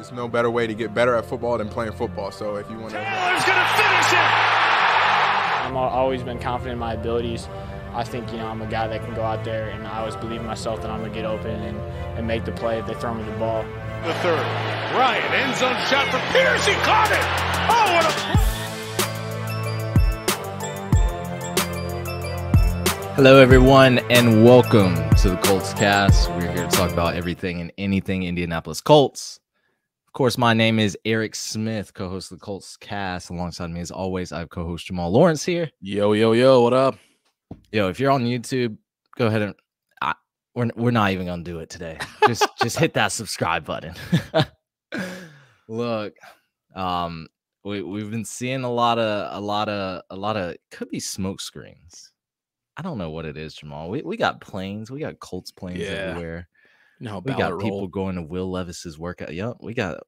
There's no better way to get better at football than playing football. So if you want to, Taylor's going to finish it. I've always been confident in my abilities. I think, I'm a guy that can go out there, and I always believe in myself that I'm going to get open and make the play if they throw me the ball. The third. Ryan, end zone shot for Pierce. He caught it. Oh, what a... Hello, everyone, and welcome to the Colts Cast. We're here to talk about everything and anything Indianapolis Colts. Of course, my name is Eric Smith, co-host of the Colts Cast. Alongside me, as always, I have co-host Jamal Lawrence here. Yo, what up? Yo, if you're on YouTube, go ahead and we're not even gonna do it today. Just hit that subscribe button. Look, we've been seeing a lot of could be smoke screens. I don't know what it is, Jamal. We got planes, we got Colts planes everywhere. No, we got people going to Will Levis's workout. Yep, we got.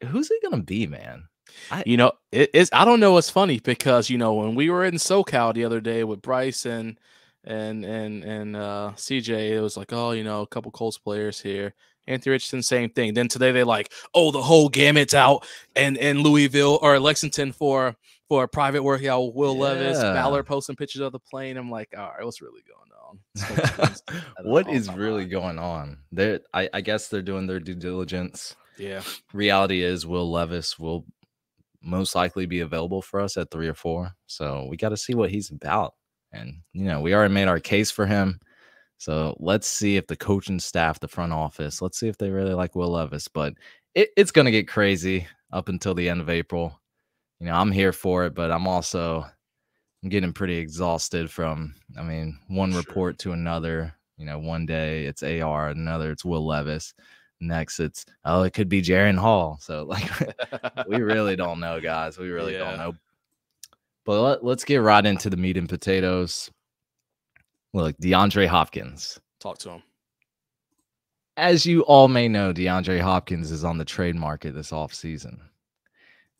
Who's it gonna be, man? I don't know what's funny because when we were in SoCal the other day with Bryce and CJ, it was like, a couple Colts players here. Anthony Richardson, same thing. Then today they like, the whole gamut's out and Louisville or Lexington for a private workout with Will Levis. Ballard posting pictures of the plane. I'm like, all right, what's really going on? What is really going on? I guess they're doing their due diligence. Yeah. Reality is Will Levis will most likely be available for us at 3 or 4. So we got to see what he's about. And, we already made our case for him. So let's see if the coaching staff, the front office, let's see if they really like Will Levis. But it's going to get crazy up until the end of April. I'm here for it, but I'm getting pretty exhausted from, one report to another. One day it's AR, another it's Will Levis. Next, it could be Jaren Hall. So, we really don't know, guys. We really don't know. But let's get right into the meat and potatoes. Look, DeAndre Hopkins. Talk to him. As you all may know, DeAndre Hopkins is on the trade market this offseason.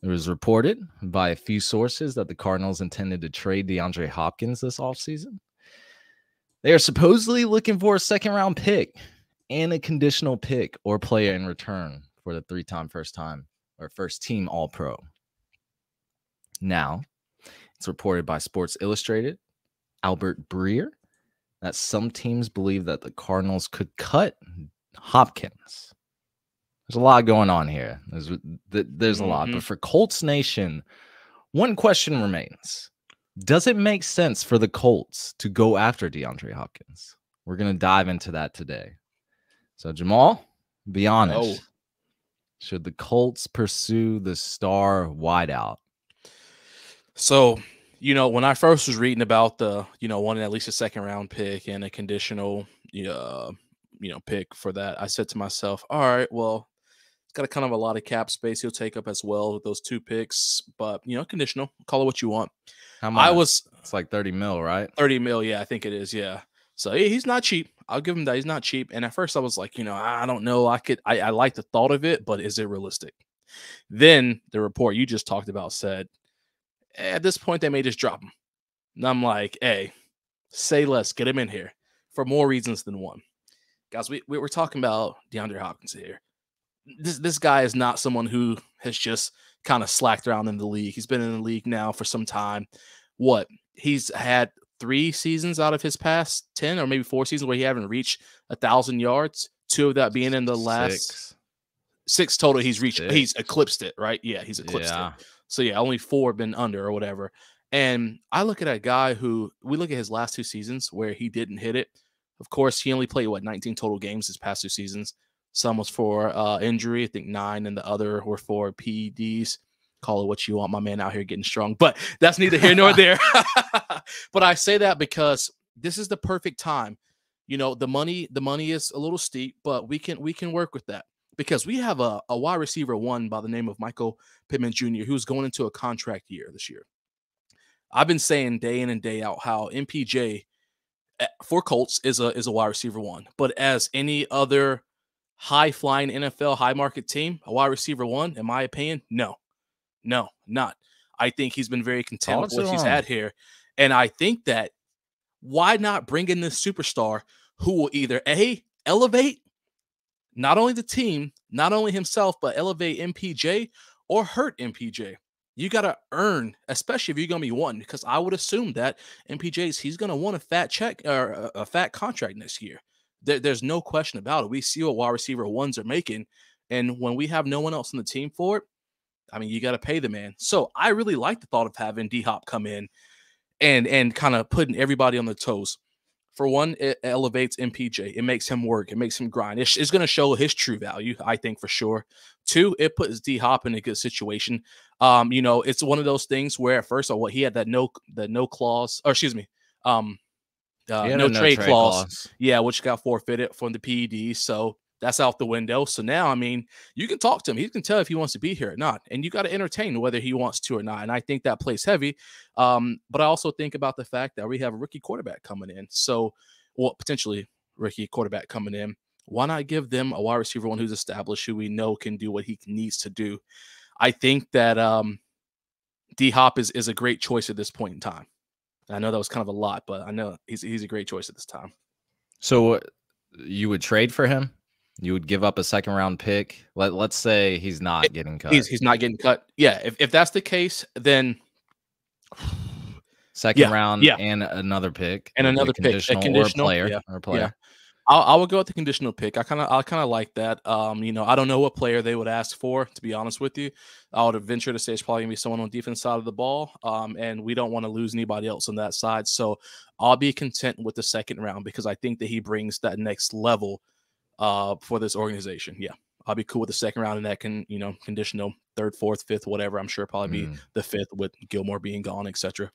It was reported by a few sources that the Cardinals intended to trade DeAndre Hopkins this offseason. They are supposedly looking for a second-round pick and a conditional pick or player in return for the 3-time first team All-Pro. Now, it's reported by Sports Illustrated, Albert Breer, that some teams believe that the Cardinals could cut Hopkins. There's a lot going on here. There's a lot. But for Colts Nation, one question remains. Does it make sense for the Colts to go after DeAndre Hopkins? We're going to dive into that today. So, Jamal, be honest. Should the Colts pursue the star wideout? So, when I first was reading about the, wanting at least a second-round pick and a conditional, pick for that, I said to myself, all right, well, it's got a kind of a lot of cap space he'll take up as well with those 2 picks, but, conditional. Call it what you want. How much? It's like 30 mil, right? 30 mil, yeah, I think it is, yeah. So he's not cheap. I'll give him that. He's not cheap. And at first I was like, I don't know. I like the thought of it, but is it realistic? Then the report you just talked about said, at this point, they may just drop him. And I'm like, hey, say less. Get him in here for more reasons than one. Guys, we're talking about DeAndre Hopkins here. This guy is not someone who has just kind of slacked around in the league. He's been in the league now for some time. He's had 3 seasons out of his past 10 or maybe 4 seasons where he haven't reached 1,000 yards. 2 of that being in the last 6 total. He's reached. 6. He's eclipsed it, right? Yeah, he's eclipsed it. So only 4 have been under or whatever. And I look at a guy who we look at his last 2 seasons where he didn't hit it. Of course, he only played 19 total games his past 2 seasons. Some was for injury, I think 9, and the other were for PEDs. Call it what you want. My man out here getting strong, but that's neither here nor there. But I say that because this is the perfect time. The money is a little steep, but we can work with that because we have a wide receiver 1 by the name of Michael Pittman Jr. who's going into a contract year this year. I've been saying day in and day out how MPJ for Colts is a wide receiver 1, but as any other high-flying NFL high-market team, a wide receiver 1, in my opinion, no, not. I think he's been very content with what he's had here. And I think that why not bring in this superstar who will either A, elevate not only the team, not only himself, but elevate MPJ or hurt MPJ. You got to earn, especially if you're going to be one, because I would assume that he's going to want a fat check or a fat contract next year. There's no question about it. We see what wide receiver ones are making. And when we have no one else on the team for it, I mean, you got to pay the man. So I really like the thought of having D-Hop come in and kind of putting everybody on their toes. For one, it elevates MPJ. It makes him work. It makes him grind. It's going to show his true value, I think, for sure. Two, it puts D-Hop in a good situation. It's one of those things where at first, he had that no clause, or excuse me, no trade clause. Yeah, which got forfeited from the PED. So that's out the window. So now, I mean, you can talk to him. He can tell if he wants to be here or not. And you got to entertain whether he wants to or not. And I think that plays heavy. But I also think about the fact that we have a rookie quarterback coming in. So, potentially rookie quarterback coming in. Why not give them a wide receiver one who's established, who we know can do what he needs to do? I think that D-Hop is a great choice at this point in time. I know that was kind of a lot, but I know he's a great choice at this time. So you would trade for him? You would give up a second-round pick? Let's say he's not getting cut. He's not getting cut. Yeah, if that's the case, then second round and another pick. And another pick. A conditional player. Yeah. I would go with the conditional pick. I kind of like that. I don't know what player they would ask for, to be honest with you. I would venture to say it's probably gonna be someone on the defense side of the ball. And we don't want to lose anybody else on that side. So I'll be content with the second round because I think that he brings that next level for this organization. Yeah. I'll be cool with the second round and that conditional third, fourth, fifth, whatever. I'm sure probably be the fifth with Gilmore being gone, etc.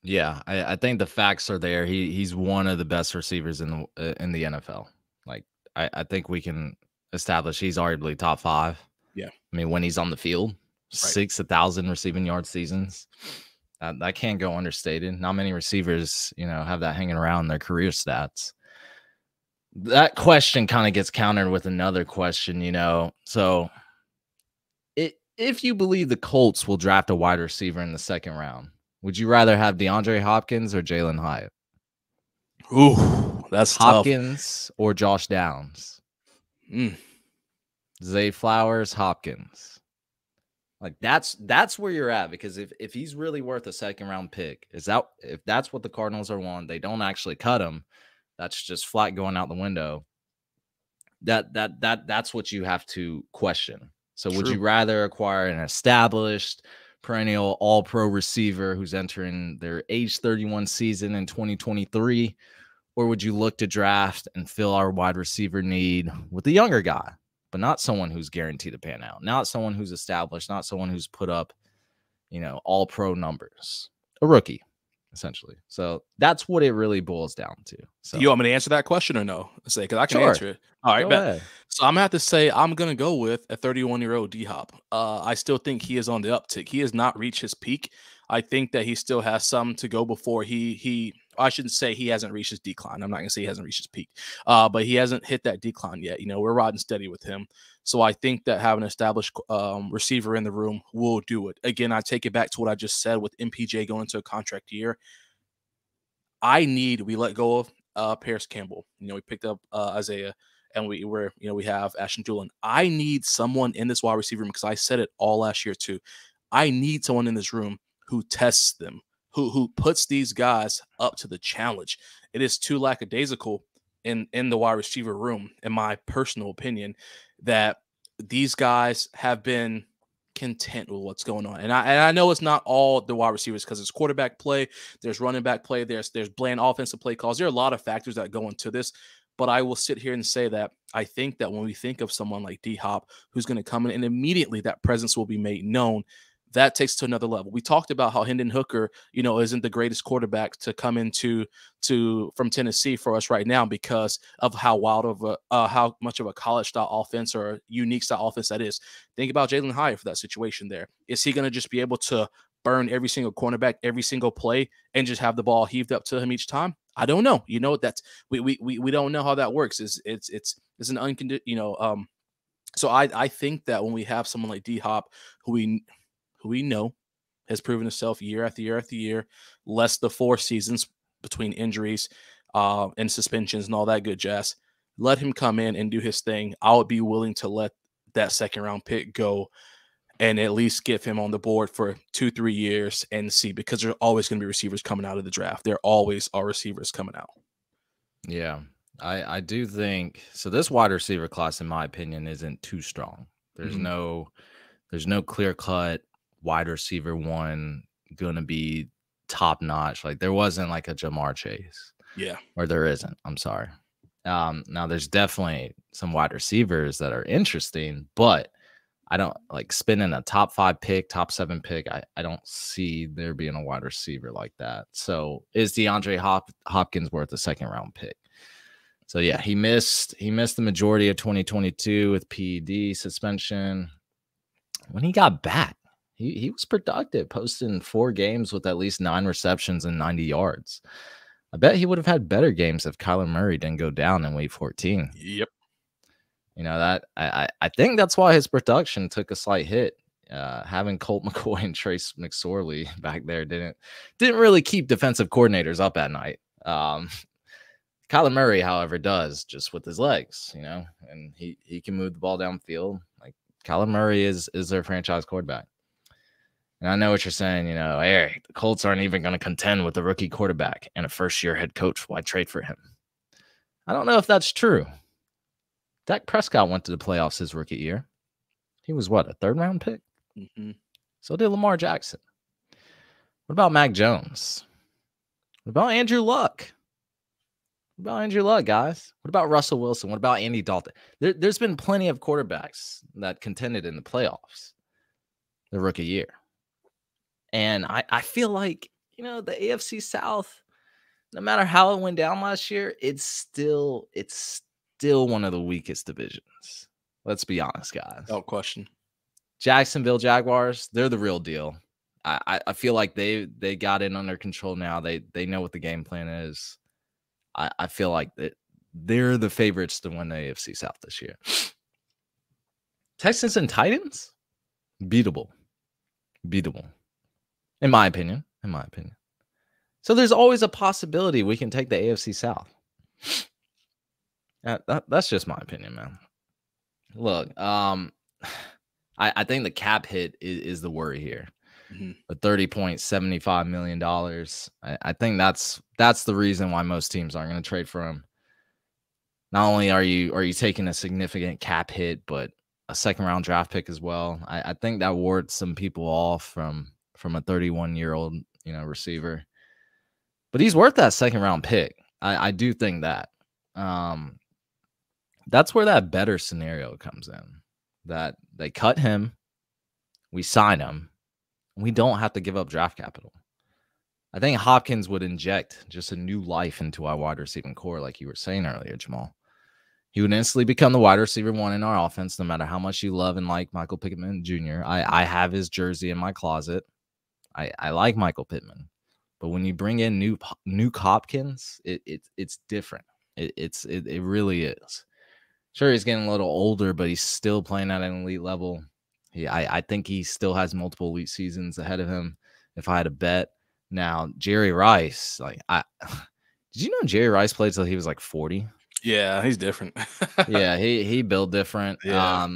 Yeah, I think the facts are there. He's one of the best receivers in the NFL. Like I think we can establish he's arguably top 5. Yeah, I mean when he's on the field, right. 6,000 receiving yard seasons. That can't go understated. Not many receivers, have that hanging around their career stats. That question kind of gets countered with another question, So if you believe the Colts will draft a wide receiver in the second round, would you rather have DeAndre Hopkins or Jalen Hyatt? Ooh, that's Hopkins tough. Or Josh Downs? Zay Flowers, Hopkins. Like that's where you're at, because if he's really worth a second round pick, if that's what the Cardinals are wanting, they don't actually cut him. That's just flat going out the window. That's what you have to question. So Would you rather acquire an established perennial all-pro receiver who's entering their age 31 season in 2023, or would you look to draft and fill our wide receiver need with a younger guy, but not someone who's guaranteed to pan out, not someone who's established, not someone who's put up, all-pro numbers, a rookie, essentially? So that's what it really boils down to. So you want me to answer that question or no? Because I can answer it. All right, bet. So I'm gonna have to say I'm gonna go with a 31-year-old D-Hop. I still think he is on the uptick. He has not reached his peak. I think that he still has some to go before I shouldn't say he hasn't reached his decline. I'm not gonna say he hasn't reached his peak, but he hasn't hit that decline yet. We're riding steady with him. So I think that having an established receiver in the room will do it. Again, I take it back to what I just said with MPJ going into a contract year. We let go of Paris Campbell. We picked up Isaiah, and we have Ashton Dulin. I need someone in this wide receiver room, because I said it all last year too. I need someone in this room who tests them, who puts these guys up to the challenge. It is too lackadaisical in the wide receiver room, in my personal opinion, that these guys have been content with what's going on. And I know it's not all the wide receivers, because it's quarterback play, there's running back play, there's bland offensive play calls. There are a lot of factors that go into this, but I will sit here and say that I think that when we think of someone like D-Hop, who's going to come in and immediately that presence will be made known, that takes to another level. We talked about how Hendon Hooker, isn't the greatest quarterback to come into from Tennessee for us right now, because of how how much of a college style offense or unique style offense that is. Think about Jalen Hyatt for that situation there. Is he going to just be able to burn every single cornerback, every single play, and just have the ball heaved up to him each time? I don't know. That's we don't know how that works. It's an unconditional. So I think that when we have someone like D-Hop, who we know has proven himself year after year after year, less the 4 seasons between injuries and suspensions and all that good jazz, let him come in and do his thing. I would be willing to let that second round pick go and at least give him on the board for 2-3 years and see, because there's always going to be receivers coming out of the draft. There always are receivers coming out. Yeah, I do think so. This wide receiver class, in my opinion, isn't too strong. There's no clear cut wide receiver one going to be top notch. Like there wasn't like a Jamar Chase. Yeah. Or there isn't. I'm sorry. Now there's definitely some wide receivers that are interesting, but I don't like spending a top 5 pick, top 7 pick. I don't see there being a wide receiver like that. So is DeAndre Hopkins worth a second round pick? So yeah, he missed the majority of 2022 with PED suspension. When he got back, he was productive, posting 4 games with at least 9 receptions and 90 yards. I bet he would have had better games if Kyler Murray didn't go down in week 14. Yep. You know, that I think that's why his production took a slight hit. Having Colt McCoy and Trace McSorley back there didn't really keep defensive coordinators up at night. Kyler Murray, however, does, just with his legs, you know, and he can move the ball downfield. Like Kyler Murray is their franchise quarterback. And I know what you're saying, you know, hey, the Colts aren't even going to contend with a rookie quarterback and a first-year head coach. Why trade for him? I don't know if that's true. Dak Prescott went to the playoffs his rookie year. He was what, a 3rd-round pick? So did Lamar Jackson. What about Mac Jones? What about Andrew Luck? What about Andrew Luck, guys? What about Russell Wilson? What about Andy Dalton? There's been plenty of quarterbacks that contended in the playoffs the rookie year. And I feel like, you know, the AFC South, no matter how it went down last year, it's still one of the weakest divisions. Let's be honest, guys. No question. Jacksonville Jaguars, they're the real deal. I feel like they got it under control now. They know what the game plan is. I feel like they're the favorites to win the AFC South this year. Texans and Titans, beatable. In my opinion. So there's always a possibility we can take the AFC South. That's just my opinion, man. Look, I think the cap hit is the worry here. The $30.75 million. I think that's the reason why most teams aren't going to trade for him. Not only are you taking a significant cap hit, but a 2nd-round draft pick as well. I think that wards some people off from a 31-year-old, you know, receiver. But he's worth that 2nd-round pick. I do think that. That's where that better scenario comes in. That they cut him, we sign him, and we don't have to give up draft capital. I think Hopkins would inject just a new life into our wide receiving core, like you were saying earlier, Jamal. He would instantly become the wide receiver 1 in our offense, no matter how much you love and like Michael Pittman Jr. I have his jersey in my closet. I like Michael Pittman. But when you bring in new Hopkins, it's different. It really is. Sure, he's getting a little older, but he's still playing at an elite level. I think he still has multiple elite seasons ahead of him. If I had to bet, now Jerry Rice, did you know Jerry Rice played till he was like 40? Yeah, he's different. Yeah, he built different. Yeah.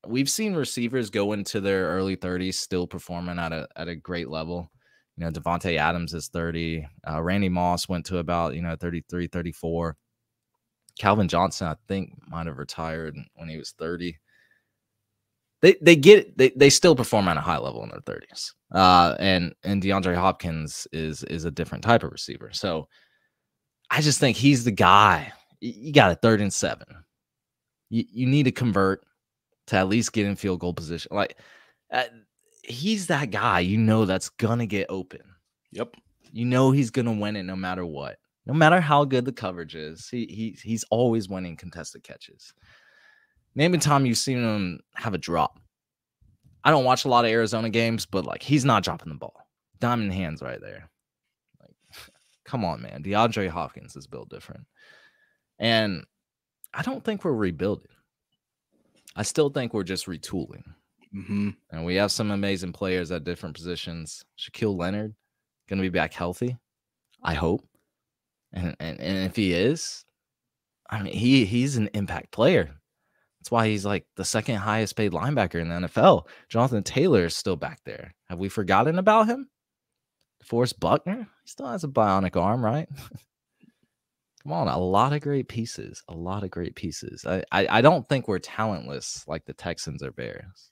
We've seen receivers go into their early 30s still performing at a great level. You know, Devontae Adams is 30. Randy Moss went to about, 33, 34. Calvin Johnson, I think, might have retired when he was 30. They still perform at a high level in their 30s. And DeAndre Hopkins is a different type of receiver. So I just think he's the guy. You got a 3rd and 7. You need to convert to at least get in field goal position. He's that guy, that's going to get open. Yep. He's going to win it no matter what. No matter how good the coverage is, he's always winning contested catches. Name a time you've seen him have a drop. I don't watch a lot of Arizona games, but he's not dropping the ball. Diamond hands right there. Come on, man. DeAndre Hopkins is built different. And I don't think we're rebuilding. I still think we're just retooling. And we have some amazing players at different positions. Shaquille Leonard going to be back healthy, I hope. And if he is, I mean, he's an impact player. That's why he's like the second highest paid linebacker in the NFL. Jonathan Taylor is still back there. Have we forgotten about him? Forrest Buckner, he still has a bionic arm, right? Come on, a lot of great pieces. A lot of great pieces. I don't think we're talentless like the Texans or Bears.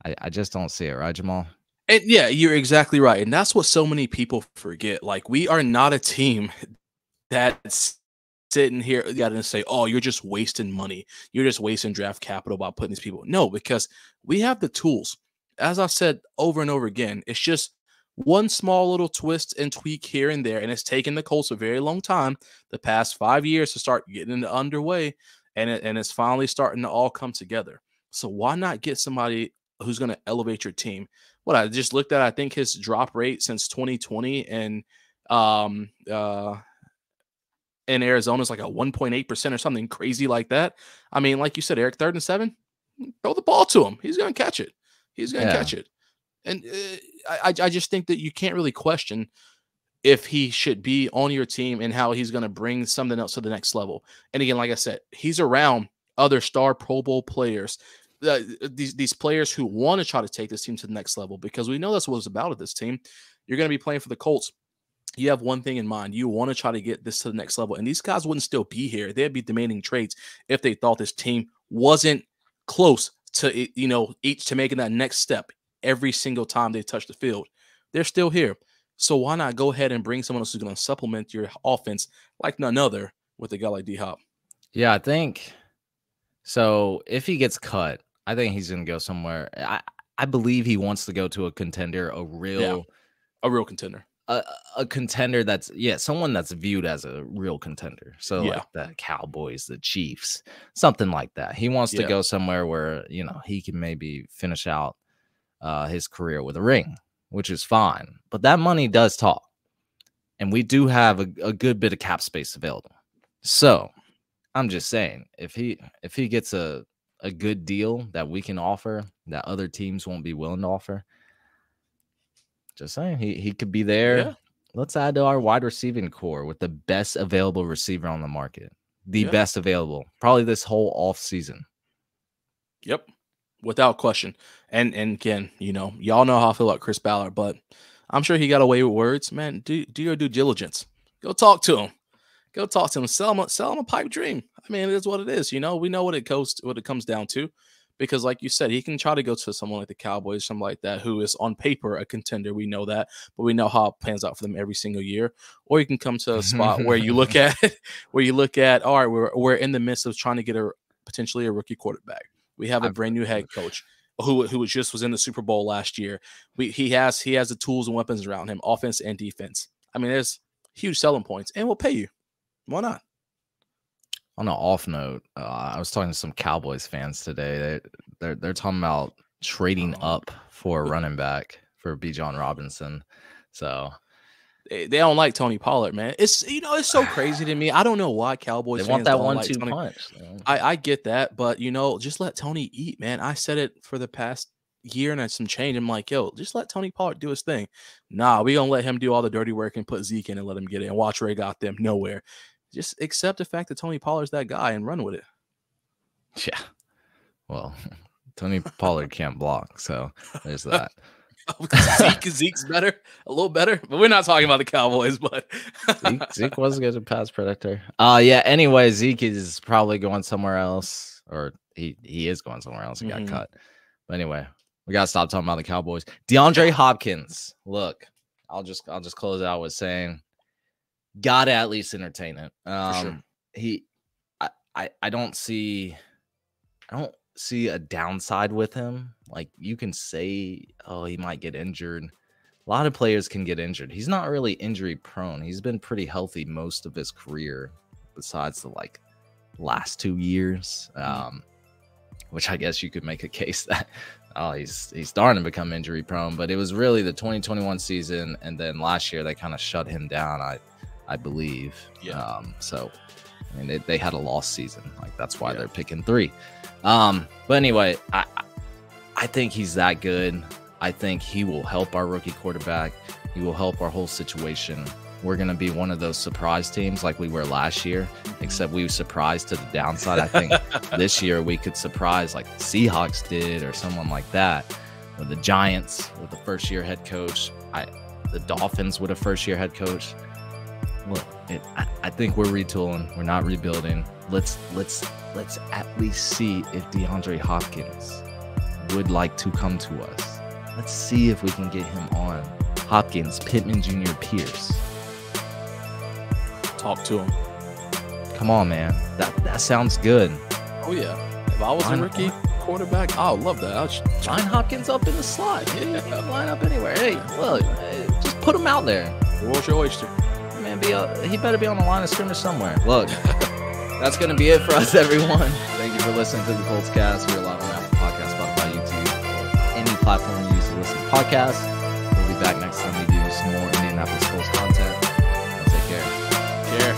I just don't see it, right, Jamal? And yeah, you're exactly right. And that's what so many people forget. Like, we are not a team that's sitting here and say, oh, you're just wasting money. You're just wasting draft capital by putting these people. No, because we have the tools. As I've said over and over again, it's just one small little twist and tweak here and there. And it's taken the Colts a very long time, the past 5 years, to start getting it underway. And it's finally starting to all come together. So why not get somebody who's going to elevate your team? What I just looked at, I think his drop rate since 2020 and in Arizona is like a 1.8% or something crazy like that. I mean, like you said, Eric, 3rd and 7, throw the ball to him. He's going to catch it. He's going to catch it. And I just think that you can't really question if he should be on your team and how he's going to bring something else to the next level. And again, like I said, he's around other star Pro Bowl players, these players who want to try to take this team to the next level, because we know that's what it's about at this team. You're going to be playing for the Colts. You have one thing in mind. You want to try to get this to the next level. And these guys wouldn't still be here. They'd be demanding trades if they thought this team wasn't close to, each to making that next step every single time they touch the field. They're still here. So why not go ahead and bring someone else who's going to supplement your offense like none other with a guy like D-Hop? Yeah, I think so. If he gets cut, I think he's going to go somewhere. I believe he wants to go to a contender, a real contender. A contender that's someone that's viewed as a real contender. So like the Cowboys, the Chiefs, something like that. He wants to go somewhere where he can maybe finish out his career with a ring, which is fine. But that money does talk, and we do have a good bit of cap space available. So I'm just saying, if he gets a good deal that we can offer that other teams won't be willing to offer. Just saying, he could be there. Yeah. Let's add to our wide receiving core with the best available receiver on the market. The best available, probably this whole off season. Yep, without question. And again, y'all know how I feel about Chris Ballard, but I'm sure he got away with words. Man, do your due diligence. Go talk to him. Sell him a pipe dream. I mean, it is what it is. We know what it comes down to. Because like you said, he can try to go to someone like the Cowboys, something like that, who is on paper a contender. We know that, but we know how it pans out for them every single year. Or you can come to a spot where you look at, all right, we're in the midst of trying to get potentially a rookie quarterback. We have a brand new head coach who was in the Super Bowl last year. He has the tools and weapons around him, offense and defense. I mean, there's huge selling points, and we'll pay you. Why not? On an off note, I was talking to some Cowboys fans today. They're talking about trading up for a running back for Bijan Robinson. So they don't like Tony Pollard, man. It's it's so crazy to me. I don't know why Cowboys they fans want that don't 1-2 like punch. I get that, but just let Tony eat, man. I said it for the past year and some change. I'm like, yo, just let Tony Pollard do his thing. Nah, we gonna let him do all the dirty work and put Zeke in and let him get it and watch where he got them nowhere. Just accept the fact that Tony Pollard's that guy and run with it. Yeah. Well, Tony Pollard can't block, so there's that. Zeke's better, a little better, but we're not talking about the Cowboys. But Zeke was a good pass protector. Yeah. Anyway, Zeke is probably going somewhere else, or he is going somewhere else. He got cut. But anyway, we gotta stop talking about the Cowboys. DeAndre Hopkins. Look, I'll just close out with saying, gotta at least entertain it. For sure. I don't see a downside with him. Like, you can say, oh, he might get injured. A lot of players can get injured. He's not really injury prone. He's been pretty healthy most of his career, besides the last 2 years. Which I guess you could make a case that he's starting to become injury prone. But it was really the 2021 season, and then last year they kind of shut him down. I believe. Yeah. So, I mean, they had a lost season. That's why they're picking 3. But anyway, I think he's that good. I think he will help our rookie quarterback. He will help our whole situation we're going to be one of those surprise teams like we were last year, except we were surprised to the downside. I think this year we could surprise like the Seahawks did or someone like that, or the Giants with the first-year head coach, the Dolphins with a first-year head coach. Look, I think we're retooling. We're not rebuilding. Let's at least see if DeAndre Hopkins would like to come to us. Let's see if we can get him on. Hopkins, Pittman Jr., Pierce. Talk to him. Come on, man. That sounds good. Oh yeah. If I was a rookie quarterback, I would love that. Line Hopkins up in the slot. Yeah, line up anywhere. Hey, look, just put him out there. What's your oyster? Man, he better be on the line of scrimmage somewhere. Look, that's going to be it for us, everyone. Thank you for listening to the Colts Cast. We're live on Apple Podcasts, Spotify, YouTube, or any platform you use to listen to podcasts. We'll be back next time we do some more Indianapolis Colts content. Take care.